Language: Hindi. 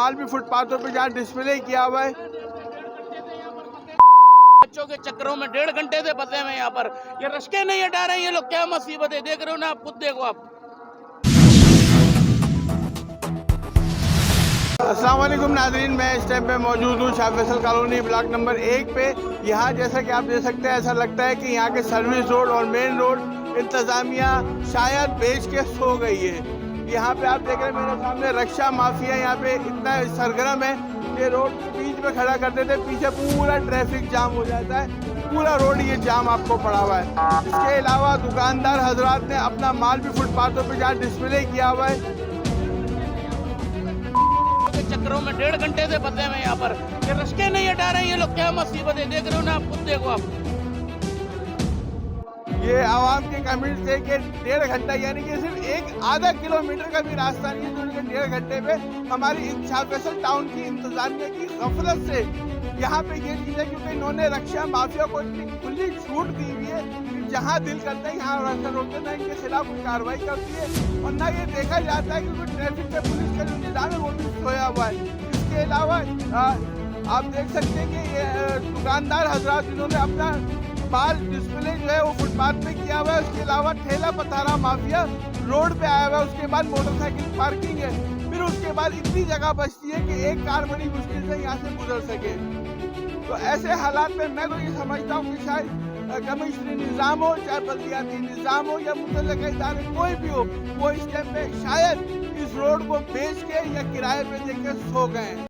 माल भी फुटपाथों पे जहाँ डिस्प्ले किया हुआ है। बच्चों के चक्करों में 1.5 घंटे से फंसे हुए यहाँ पर, ये रश्के नहीं हटा रहे हैं ये लोग। क्या मुसीबत है, देख रहे हो ना आप, खुद देखो आप। अस्सलाम वालेकुम नाज़रीन, मैं इस टाइम पे मौजूद हूँ Shah Faisal colony block number 1 पे। यहाँ जैसा कि आप देख सकते हैं, ऐसा लगता है कि यहाँ के सर्विस रोड और मेन रोड इंतज़ामिया शायद बेच के सो गई है। यहाँ पे आप देख रहे हैं मेरे सामने रक्षा माफिया यहाँ पे इतना सरगर्म है कि रोड के बीच में खड़ा कर देते, पीछे पूरा ट्रैफिक जाम हो जाता है, पूरा रोड ये जाम आपको पड़ा हुआ है। इसके अलावा दुकानदार हजरात ने अपना माल भी फुटपाथों पर जहाँ डिस्प्ले किया हुआ है। चक्करों में 1.5 घंटे से फंसे हुए यहाँ पर, ये रश्के नहीं हटा रहे हैं ये लोग। क्या मुसीबत है, देख रहे हो ना आप, खुद देखो आप। ये आवाम के कमेंट थे कि 1.5 घंटा यानी कि सिर्फ एक आधा किलोमीटर का भी रास्ता नहीं है, जो उनके 1.5 घंटे पे हमारी शाह फैसल टाउन की इंतजामिया की गफलत से यहाँ पे ये चीज़ है, क्योंकि इन्होंने रक्षा माफिया को इतनी खुली छूट दी हुई है कि जहाँ दिल करता है यहाँ रास्ता रोकते, ना इनके खिलाफ कोई कार्रवाई करती है और ना ये देखा जाता है क्योंकि ट्रैफिक पे पुलिस का जो निज़ाम है वो भी सोया हुआ है। इसके अलावा आप देख सकते हैं कि ये दुकानदार हजरात इन्होंने अपना माल डिस्प्ले जो है वो फुटपाथ पे किया हुआ है। उसके अलावा ठेला पतारा माफिया रोड पे आया हुआ है। उसके बाद मोटरसाइकिल पार्किंग है, फिर उसके बाद इतनी जगह बचती है कि एक कार बड़ी मुश्किल से यहाँ से गुजर सके। तो ऐसे हालात में मैं तो ये समझता हूँ कि शायद कमिश्नरी निज़ाम हो, चाहे बल्दियाती निज़ाम हो या मुतल्लिका इदारे कोई भी हो, वो इस टाइम पे शायद इस रोड को बेच के या किराए पे देके सो गए हैं।